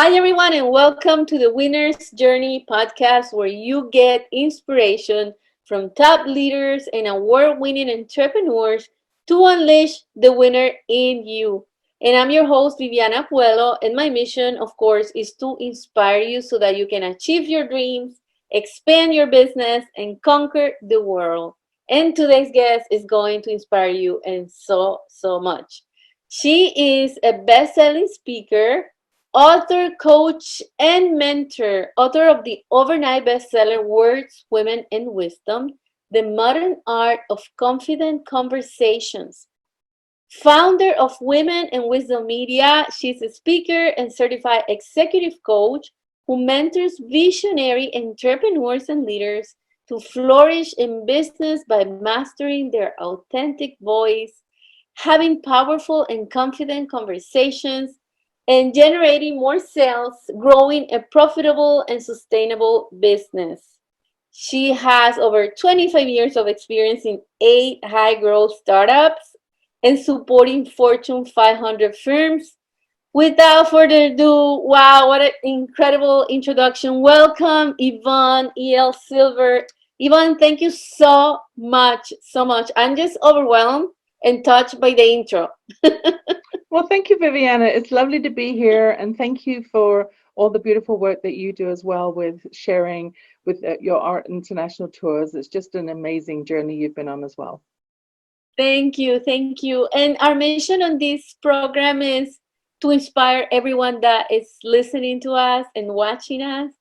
Hi, everyone, and welcome to the Winner's Journey podcast, where you get inspiration from top leaders and award winning entrepreneurs to unleash the winner in you. And I'm your host, Yvonne E.L, and my mission, of course, is to inspire you so that you can achieve your dreams, expand your business, and conquer the world. And today's guest is going to inspire you and so much. She is a best-selling speaker, author, coach, and mentor, author of the overnight bestseller Words, Women, and Wisdom, The Modern Art of Confident Conversations. Founder of Women and Wisdom Media, she's a speaker and certified executive coach who mentors visionary entrepreneurs and leaders to flourish in business by mastering their authentic voice, having powerful and confident conversations, and generating more sales, growing a profitable and sustainable business. She has over 25 years of experience in 8 high growth startups and supporting Fortune 500 firms. Without further ado, wow, what an incredible introduction. Welcome, Yvonne E.L. Silver. Yvonne, thank you so much, so much. I'm just overwhelmed and touched by the intro. Well, thank you, Viviana. It's lovely to be here, and thank you for all the beautiful work that you do as well with sharing with your Art International tours. It's just an amazing journey you've been on as well. Thank you, thank you. And our mission on this program is to inspire everyone that is listening to us and watching us.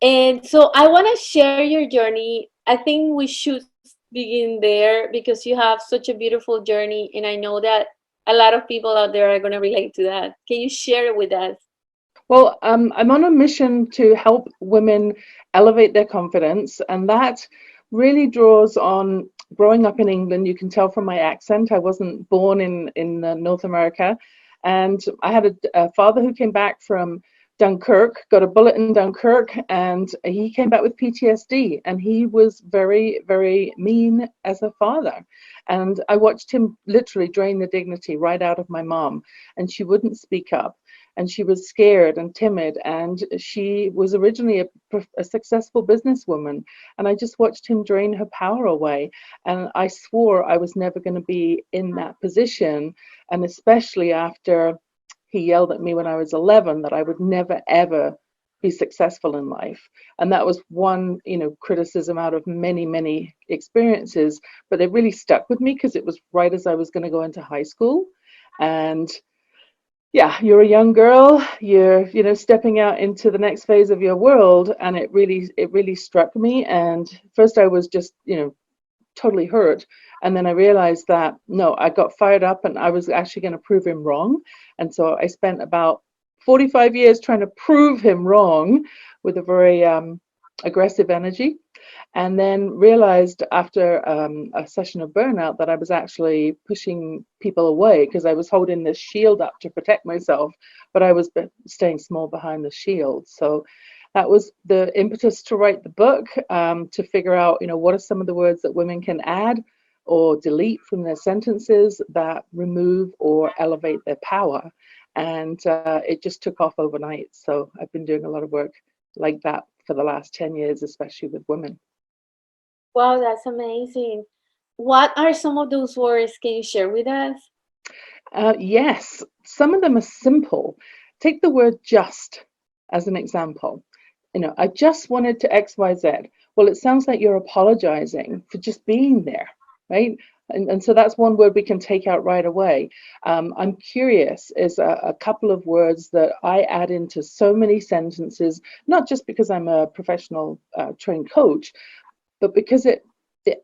And so I want to share your journey. I think we should begin there because you have such a beautiful journey. And I know that a lot of people out there are going to relate to that. Can you share it with us? Well, I'm on a mission to help women elevate their confidence, and that really draws on growing up in England. You can tell from my accent, I wasn't born in North America, and I had a father who came back from Dunkirk, got a bullet in Dunkirk, and he came back with PTSD, and he was very, very mean as a father. And I watched him literally drain the dignity right out of my mom, and she wouldn't speak up, and she was scared and timid, and she was originally a successful businesswoman, and I just watched him drain her power away, and I swore I was never going to be in that position, and especially after he yelled at me when I was 11 that I would never ever be successful in life. And that was one, criticism out of many, many experiences, but it really stuck with me because it was right as I was going to go into high school. And yeah, you're a young girl, you're stepping out into the next phase of your world, and it really struck me. And first I was just totally hurt, and then I realized that no, I got fired up and I was actually going to prove him wrong. And so I spent about 45 years trying to prove him wrong with a very aggressive energy, and then realized after a session of burnout that I was actually pushing people away because I was holding this shield up to protect myself, but I was staying small behind the shield. So that was the impetus to write the book, to figure out, what are some of the words that women can add or delete from their sentences that remove or elevate their power. And it just took off overnight. So I've been doing a lot of work like that for the last 10 years, especially with women. Wow, that's amazing. What are some of those words? Can you share with us? Yes, some of them are simple. Take the word just as an example. I just wanted to XYZ. Well, it sounds like you're apologizing for just being there, right? And so that's one word we can take out right away. I'm curious is a couple of words that I add into so many sentences, not just because I'm a professional trained coach, but because it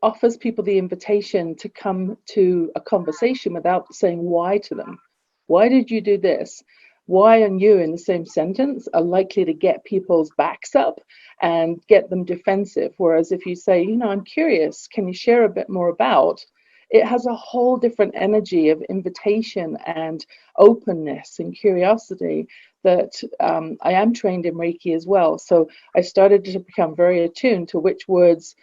offers people the invitation to come to a conversation without saying why to them. Why did you do this? Why and you in the same sentence are likely to get people's backs up and get them defensive. Whereas if you say, I'm curious, can you share a bit more about? It has a whole different energy of invitation and openness and curiosity that I am trained in Reiki as well. So I started to become very attuned to which words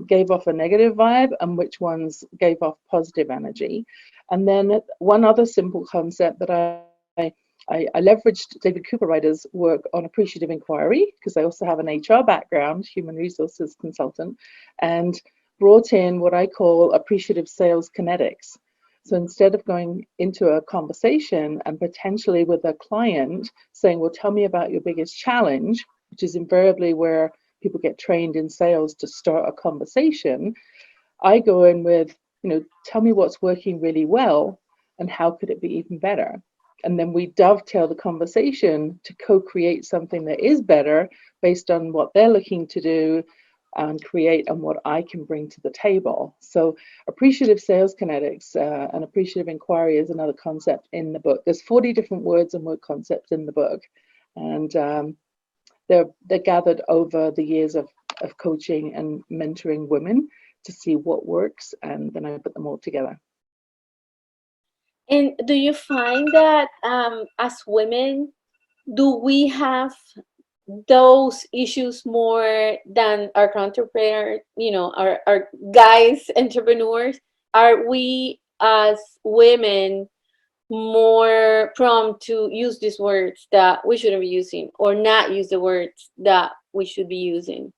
gave off a negative vibe and which ones gave off positive energy. And then one other simple concept that I I leveraged David Cooper Ryder's work on appreciative inquiry, because I also have an HR background, human resources consultant, and brought in what I call appreciative sales kinetics. So instead of going into a conversation and potentially with a client saying, well, tell me about your biggest challenge, which is invariably where people get trained in sales to start a conversation, I go in with, tell me what's working really well and how could it be even better? And then we dovetail the conversation to co-create something that is better based on what they're looking to do and create and what I can bring to the table. So appreciative sales kinetics and appreciative inquiry is another concept in the book. There's 40 different words and word concepts in the book. And they're gathered over the years of coaching and mentoring women to see what works, and then I put them all together. And do you find that as women, do we have those issues more than our counterpart, our guys entrepreneurs? Are we as women more prone to use these words that we shouldn't be using, or not use the words that we should be using?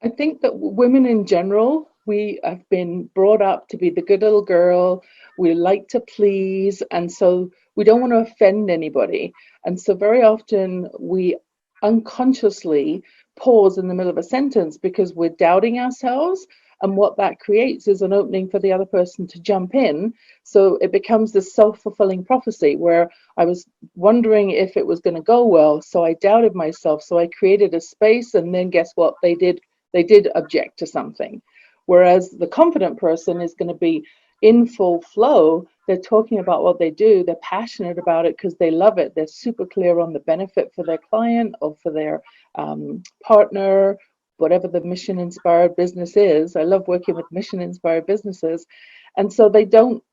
I think that women in general, we have been brought up to be the good little girl. We like to please, and so we don't want to offend anybody. And so very often we unconsciously pause in the middle of a sentence because we're doubting ourselves. And what that creates is an opening for the other person to jump in. So it becomes this self-fulfilling prophecy where I was wondering if it was going to go well. So I doubted myself. So I created a space, and then guess what? They did object to something. Whereas the confident person is going to be in full flow. They're talking about what they do. They're passionate about it because they love it. They're super clear on the benefit for their client or for their partner, whatever the mission inspired business is. I love working with mission inspired businesses. And so they don't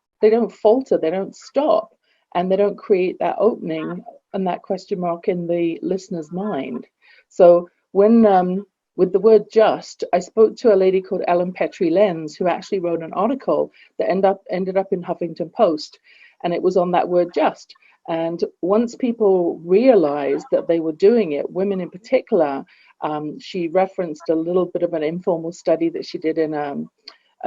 falter, they don't stop, and they don't create that opening and that question mark in the listener's mind. So when with the word just, I spoke to a lady called Ellen Petrie Lenz, who actually wrote an article that ended up in Huffington Post, and it was on that word just. And once people realized that they were doing it, women in particular, she referenced a little bit of an informal study that she did in a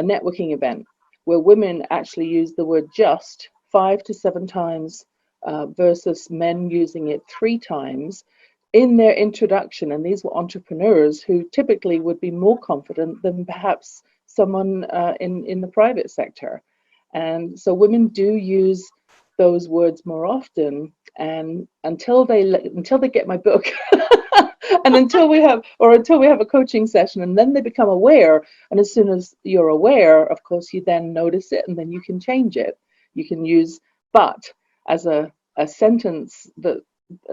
networking event where women actually use the word just 5 to 7 times versus men using it 3 times in their introduction. And these were entrepreneurs who typically would be more confident than perhaps someone in the private sector. And so women do use those words more often, and until they get my book and until we have a coaching session, and then they become aware. And as soon as you're aware, of course, you then notice it, and then you can change it. You can use but as a sentence, that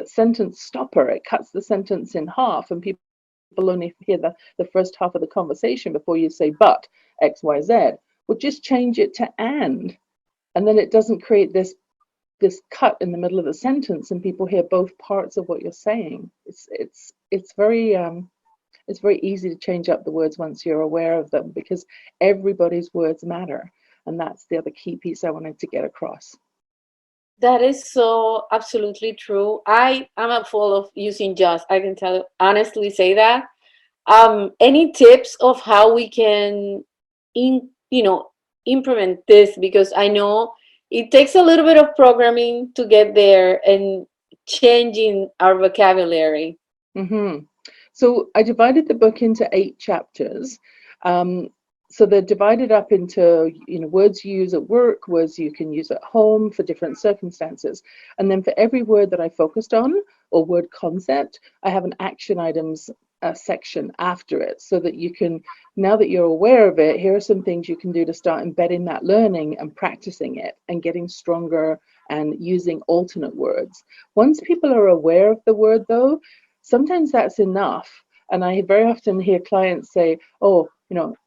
sentence stopper. It cuts the sentence in half, and people only hear the first half of the conversation before you say but XYZ. Well, just change it to and then it doesn't create this cut in the middle of the sentence, and people hear both parts of what you're saying. It's very easy to change up the words once you're aware of them, because everybody's words matter, and that's the other key piece I wanted to get across. That is so absolutely true. I am full of using just. I can tell honestly say that. Any tips of how we can implement this? Because I know it takes a little bit of programming to get there and changing our vocabulary. Mm-hmm. So I divided the book into 8 chapters. So they're divided up into, words you use at work, words you can use at home for different circumstances. And then for every word that I focused on or word concept, I have an action items section after it, so that you can, now that you're aware of it, here are some things you can do to start embedding that learning and practicing it and getting stronger and using alternate words. Once people are aware of the word, though, sometimes that's enough. And I very often hear clients say, oh,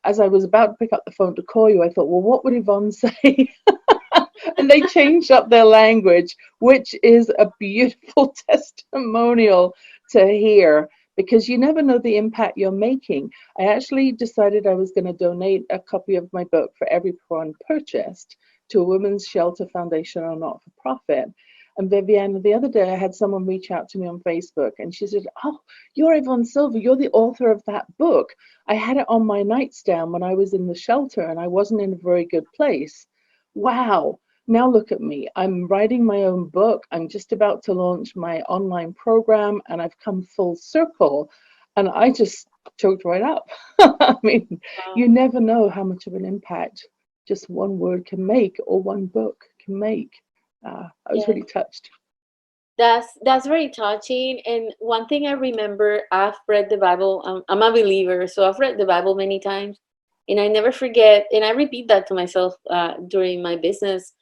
as I was about to pick up the phone to call you, I thought, well, what would Yvonne say? And they changed up their language, which is a beautiful testimonial to hear, because you never know the impact you're making. I actually decided I was going to donate a copy of my book for every one purchased to a women's shelter foundation or not-for-profit. And Viviana, the other day I had someone reach out to me on Facebook and she said, "Oh, you're Yvonne Silver, you're the author of that book. I had it on my nightstand when I was in the shelter and I wasn't in a very good place. Wow. Now look at me. I'm writing my own book. I'm just about to launch my online program and I've come full circle." And I just choked right up. I mean, Wow. you never know how much of an impact just one word can make or one book can make. I was Yes. really touched. That's very touching. And one thing I remember, I've read the Bible. I'm a believer, so I've read the Bible many times, and I never forget. And I repeat that to myself during my business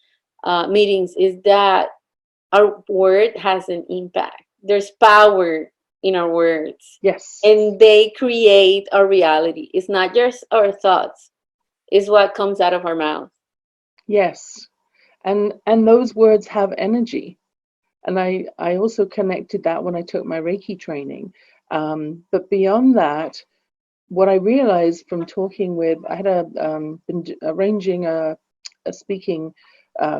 meetings. Is that our word has an impact. There's power in our words, Yes, and they create our reality. It's not just our thoughts; it's what comes out of our mouth. yes. And those words have energy. And I also connected that when I took my Reiki training. But beyond that, what I realized from talking with, I had been arranging a speaking,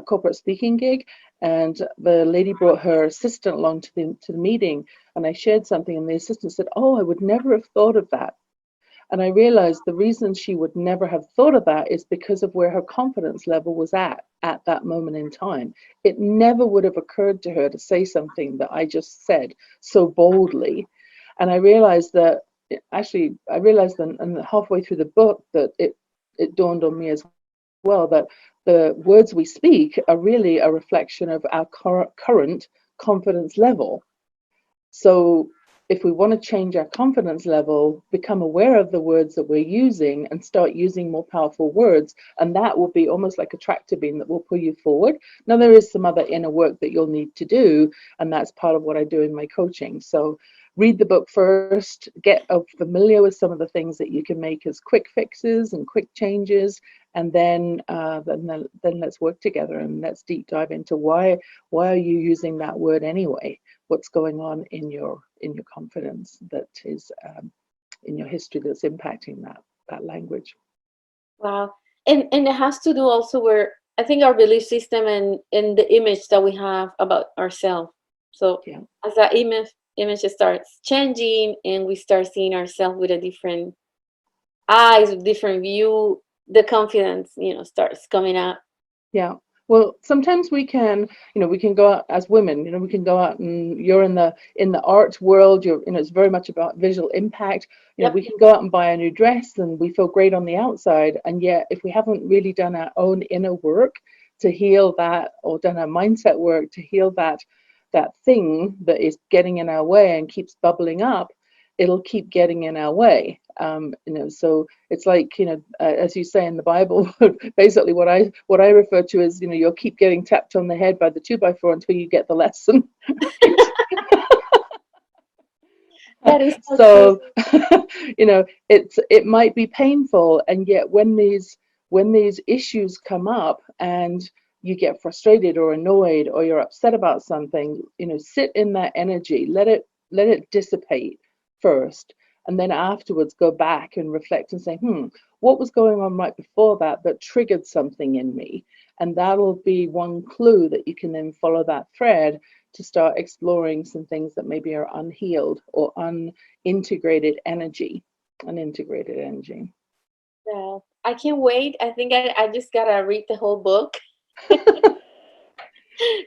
corporate speaking gig, and the lady brought her assistant along to the meeting, and I shared something, and the assistant said, "Oh, I would never have thought of that." And I realized the reason she would never have thought of that is because of where her confidence level was at that moment in time. It never would have occurred to her to say something that I just said so boldly. And I realized that actually, I realized then, and halfway through the book, that it dawned on me as well that the words we speak are really a reflection of our current confidence level. So if we want to change our confidence level, become aware of the words that we're using and start using more powerful words. And that will be almost like a tractor beam that will pull you forward. Now, there is some other inner work that you'll need to do. And that's part of what I do in my coaching. So read the book first, get familiar with some of the things that you can make as quick fixes and quick changes. And then let's work together and let's deep dive into why are you using that word anyway? What's going on in your confidence that is in your history that's impacting that language. Wow. And it has to do also where I think our belief system and the image that we have about ourselves. So Yeah. as that image starts changing and we start seeing ourselves with a different eyes, with different view, the confidence, starts coming up. Yeah. Well, sometimes we can go out as women, we can go out and you're in the art world, it's very much about visual impact. Yep. We can go out and buy a new dress and we feel great on the outside. And yet, if we haven't really done our own inner work to heal that, or done our mindset work to heal that thing that is getting in our way and keeps bubbling up, it'll keep getting in our way. So it's like, as you say in the Bible, basically what I refer to as, you'll keep getting tapped on the head by the 2x4 until you get the lesson. That is so true. So, it might be painful, and yet when these issues come up and you get frustrated or annoyed or you're upset about something, sit in that energy, let it dissipate first, and then afterwards go back and reflect and say, what was going on right before that triggered something in me? And that'll be one clue that you can then follow that thread to start exploring some things that maybe are unhealed or unintegrated energy. Yeah. I can't wait. I think I just gotta read the whole book.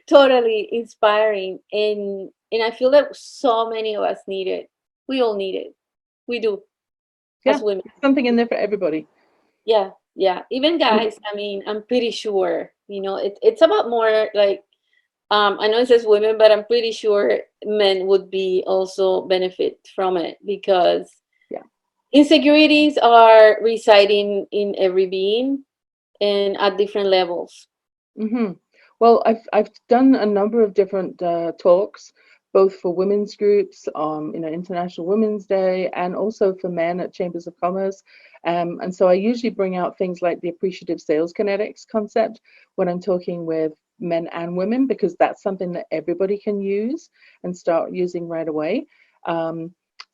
Totally inspiring. And I feel that so many of us need it. We all need it. We do Yeah, as women. something in there for everybody. Yeah, yeah. Even guys, I mean, I'm pretty sure, it's about more like I know it says women, but I'm pretty sure men would be also benefit from it because Yeah. insecurities are residing in every being and at different levels. hmm Well, I've done a number of different talks, both for women's groups, International Women's Day, and also for men at Chambers of Commerce. And so I usually bring out things like the appreciative sales kinetics concept when I'm talking with men and women, because that's something that everybody can use and start using right away.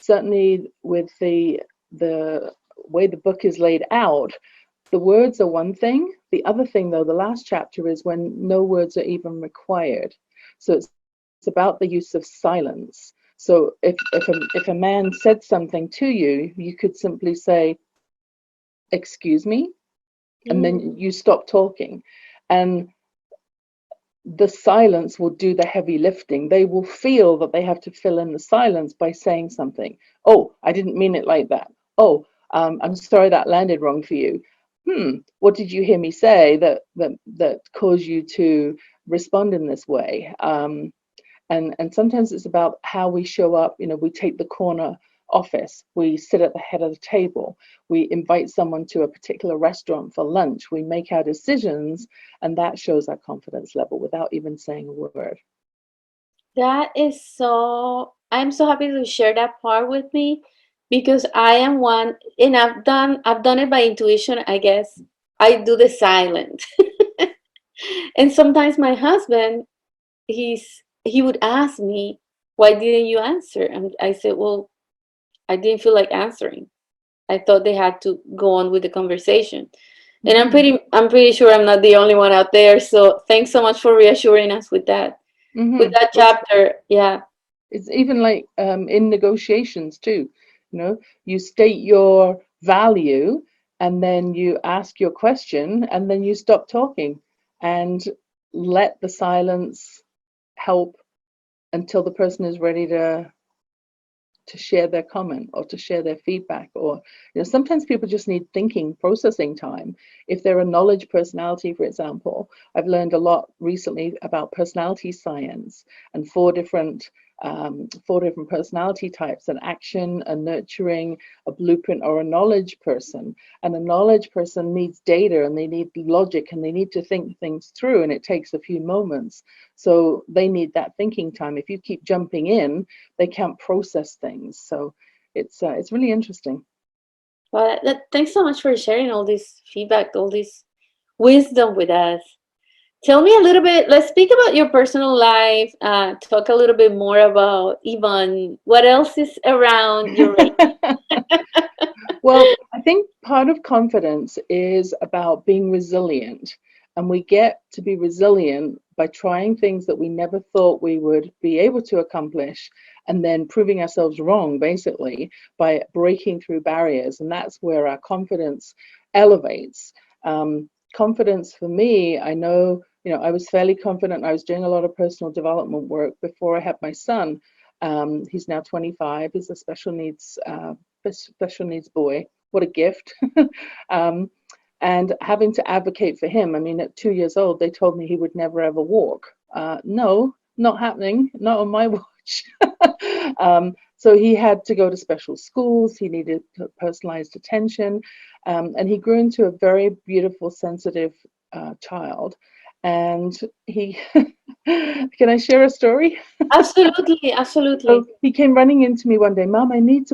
Certainly, with the way the book is laid out, the words are one thing. The other thing, though, the last chapter is when no words are even required. So it's about the use of silence. So if a man said something to you, you could simply say, "Excuse me," and Mm. then you stop talking. And the silence will do the heavy lifting. They will feel that they have to fill in the silence by saying something. "Oh, I didn't mean it like that. Oh, I'm sorry that landed wrong for you. What did you hear me say that caused you to respond in this way?" And sometimes it's about how we show up. We take the corner office, we sit at the head of the table, we invite someone to a particular restaurant for lunch, we make our decisions, and that shows our confidence level without even saying a word. That is so, I'm so happy to share that part with me because I am one, and I've done it by intuition, I guess. I do the silent. And sometimes my husband, he would ask me, "Why didn't you answer?" And I said, "Well, I didn't feel like answering. I thought they had to go on with the conversation." And I'm Mm-hmm. pretty sure I'm not the only one out there. So thanks so much for reassuring us with that. With Mm-hmm. that chapter, yeah. It's even like in negotiations too. You state your value, and then you ask your question, and then you stop talking and let the silence help until the person is ready to share their comment or to share their feedback. Or sometimes people just need thinking, processing time. If they're a knowledge personality, for example, I've learned a lot recently about personality science and four different personality types: an action, a nurturing, a blueprint, or a knowledge person. And a knowledge person needs data, and they need logic, and they need to think things through, and it takes a few moments. So they need that thinking time. If you keep jumping in, they can't process things. So it's really interesting. Well, thanks so much for sharing all this feedback, all this wisdom with us. Tell me a little bit. Let's speak about your personal life. Talk a little bit more about Yvonne. What else is around your Well, I think part of confidence is about being resilient. And we get to be resilient by trying things that we never thought we would be able to accomplish, and then proving ourselves wrong, basically, by breaking through barriers. And that's where our confidence elevates. Confidence for me, I know, I was fairly confident. I was doing a lot of personal development work before I had my son. He's now 25. He's a special needs boy. What a gift. um, and having to advocate for him. I mean, at 2 years old, they told me he would never ever walk. No, not happening, not on my watch. So he had to go to special schools. He needed personalized attention. And he grew into a very beautiful, sensitive child. And he, can I share a story? Absolutely, So absolutely. he came running into me one day, "Mom, I need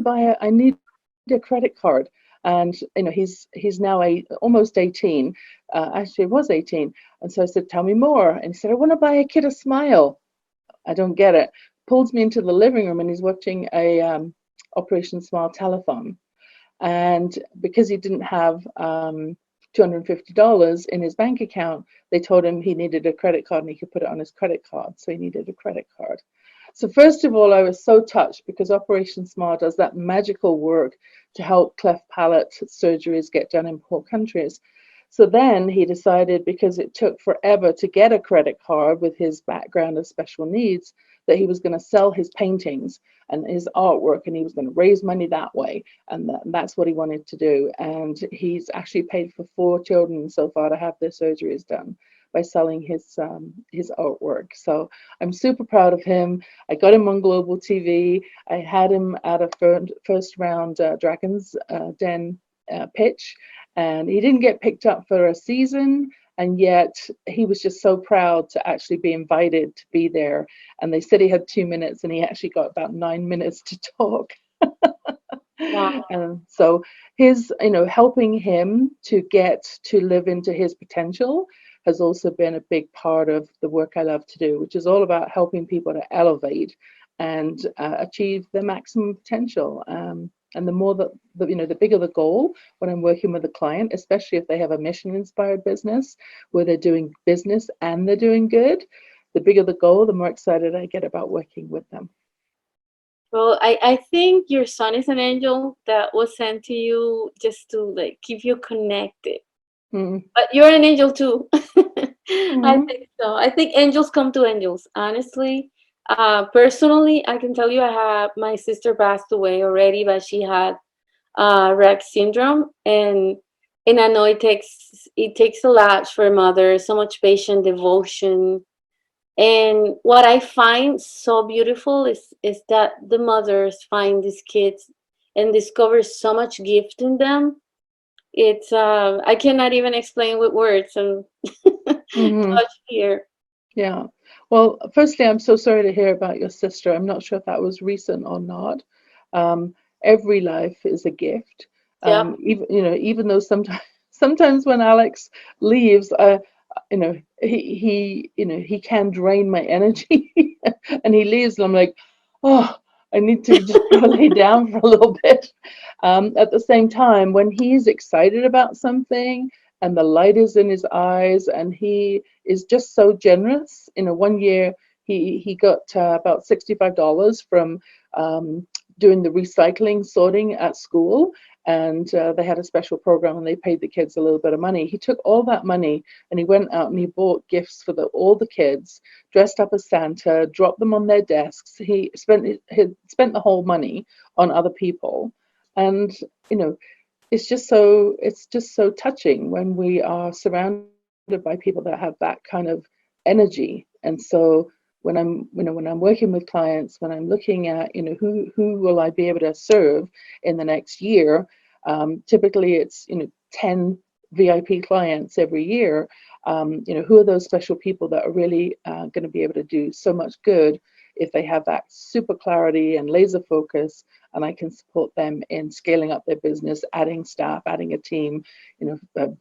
a credit card." And he's now almost 18. Actually, it was 18. And so I said, "Tell me more." And he said, "I want to buy a kid a smile." I don't get it. Pulls me into the living room, and he's watching a Operation Smile telethon. And because he didn't have $250 in his bank account, they told him he needed a credit card and he could put it on his credit card. So he needed a credit card. So first of all, I was so touched because Operation Smile does that magical work to help cleft palate surgeries get done in poor countries. So then he decided, because it took forever to get a credit card with his background of special needs, that he was going to sell his paintings and his artwork, and he was going to raise money that way. And that's what he wanted to do. And he's actually paid for 4 children so far to have their surgeries done by selling his artwork. So I'm super proud of him. I got him on global TV. I had him at a first round Dragons Den pitch, and he didn't get picked up for a season. And yet he was just so proud to actually be invited to be there. And they said he had 2 minutes, and he actually got about 9 minutes to talk. Wow. And so his, helping him to get to live into his potential has also been a big part of the work I love to do, which is all about helping people to elevate and achieve their maximum potential. And the more that, the bigger the goal when I'm working with a client, especially if they have a mission inspired business where they're doing business and they're doing good, the bigger the goal, the more excited I get about working with them. Well, I think your son is an angel that was sent to you just to like keep you connected. Mm. But you're an angel too. I Mm. think so. I think angels come to angels, honestly. Personally, I can tell you I have my sister passed away already, but she had Rett syndrome, and I know it takes a lot for a mother, so much patient devotion. And what I find so beautiful is that the mothers find these kids and discover so much gift in them. It's I cannot even explain with words and Mm. touch here. Yeah. Well, firstly, I'm so sorry to hear about your sister. I'm not sure if that was recent or not. Um, every life is a gift. Yep. Even though sometimes sometimes when Alex leaves, he can drain my energy, and he leaves, and I'm like, oh, I need to just go lay down for a little bit. At the same time, when he's excited about something and the light is in his eyes and he is just so generous. One year he got about $65 from doing the recycling sorting at school, and they had a special program and they paid the kids a little bit of money. He took all that money and he went out and he bought gifts for all the kids, dressed up as Santa, dropped them on their desks. He spent the whole money on other people, and you know it's just so touching when we are surrounded by people that have that kind of energy. And so when I'm working with clients, when I'm looking at who will I be able to serve in the next year, typically it's 10 VIP clients every year. Who are those special people that are really going to be able to do so much good if they have that super clarity and laser focus, and I can support them in scaling up their business, adding staff, adding a team,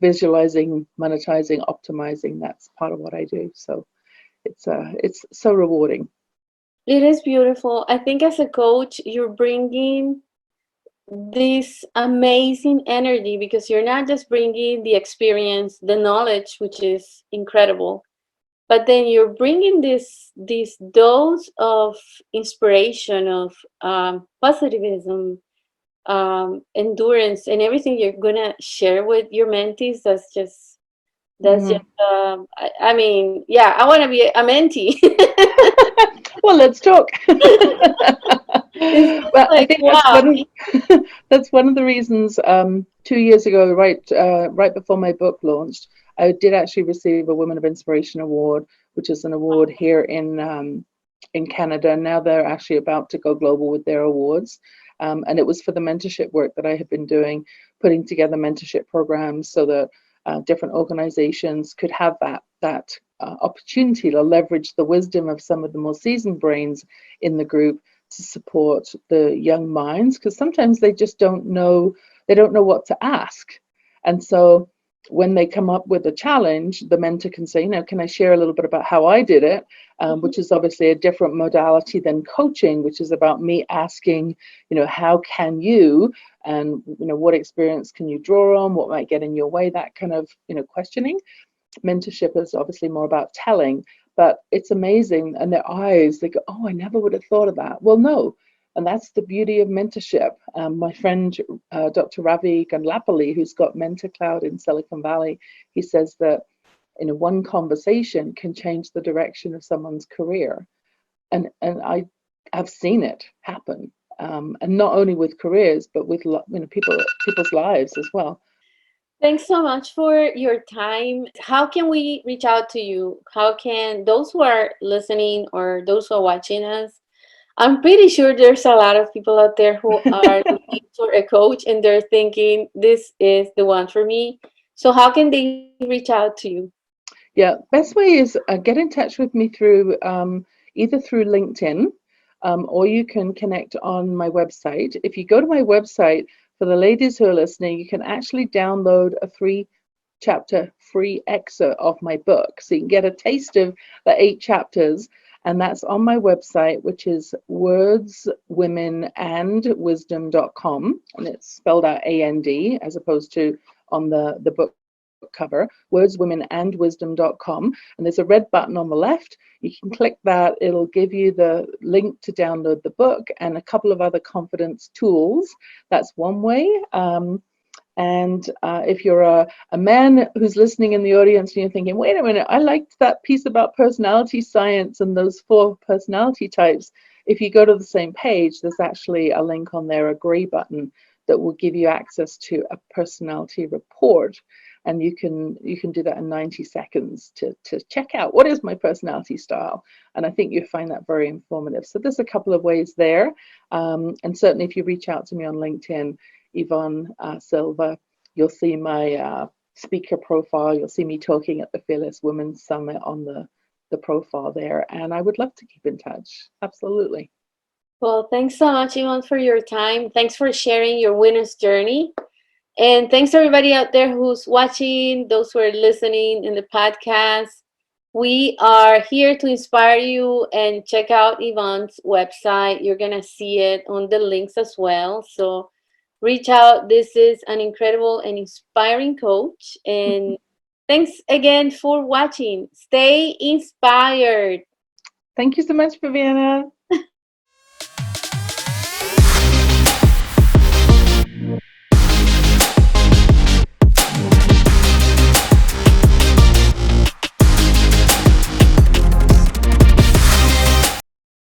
visualizing, monetizing, optimizing. That's part of what I do. So it's so rewarding. It is beautiful. I think as a coach, you're bringing this amazing energy because you're not just bringing the experience, the knowledge, which is incredible, but then you're bringing this dose of inspiration, of positivism, endurance, and everything you're gonna share with your mentees. That's just Mhm. I mean, yeah, I want to be a mentee. Well, let's talk. It's just Well, I like think wow. that's one of the reasons. 2 years ago, right before my book launched, I did actually receive a Women of Inspiration Award, which is an award here in Canada. Now they're actually about to go global with their awards, and it was for the mentorship work that I have been doing, putting together mentorship programs so that different organizations could have that opportunity to leverage the wisdom of some of the more seasoned brains in the group to support the young minds, because sometimes they don't know what to ask. And so when they come up with a challenge, the mentor can say, can I share a little bit about how I did it, Mhm. which is obviously a different modality than coaching, which is about me asking, how can you, and what experience can you draw on, what might get in your way, that kind of questioning. Mentorship is obviously more about telling, but it's amazing. And their eyes, they go, oh, I never would have thought of that. Well, no. And that's the beauty of mentorship. My friend, Dr. Ravi Gandlapalli, who's got Mentor Cloud in Silicon Valley, he says that one conversation can change the direction of someone's career. And I've seen it happen. And not only with careers, but with people's lives as well. Thanks so much for your time. How can we reach out to you? How can those who are listening or those who are watching us? I'm pretty sure there's a lot of people out there who are looking for a coach and they're thinking this is the one for me. So how can they reach out to you? Yeah, best way is get in touch with me through either through LinkedIn, or you can connect on my website. If you go to my website, for the ladies who are listening, you can actually download a 3-chapter free excerpt of my book. So you can get a taste of the 8 chapters, and that's on my website, which is wordswomenandwisdom.com, and it's spelled out AND as opposed to on the book book cover, wordswomenandwisdom.com, and there's a red button on the left. You can click that. It'll give you the link to download the book and a couple of other confidence tools. That's one way. And if you're a man who's listening in the audience and you're thinking, wait a minute, I liked that piece about personality science and those 4 personality types. If you go to the same page, there's actually a link on there, a gray button, that will give you access to a personality report. And you can do that in 90 seconds to check out what is my personality style. And I think you find that very informative. So there's a couple of ways there. And certainly if you reach out to me on LinkedIn, Yvonne Silva, you'll see my speaker profile. You'll see me talking at the Fearless Women's Summit on the profile there. And I would love to keep in touch. Absolutely. Well, thanks so much, Yvonne, for your time. Thanks for sharing your winner's journey. And thanks to everybody out there who's watching, those who are listening in the podcast. We are here to inspire you, and check out Yvonne's website. You're going to see it on the links as well. So reach out. This is an incredible and inspiring coach. And thanks again for watching. Stay inspired. Thank you so much, Viviana.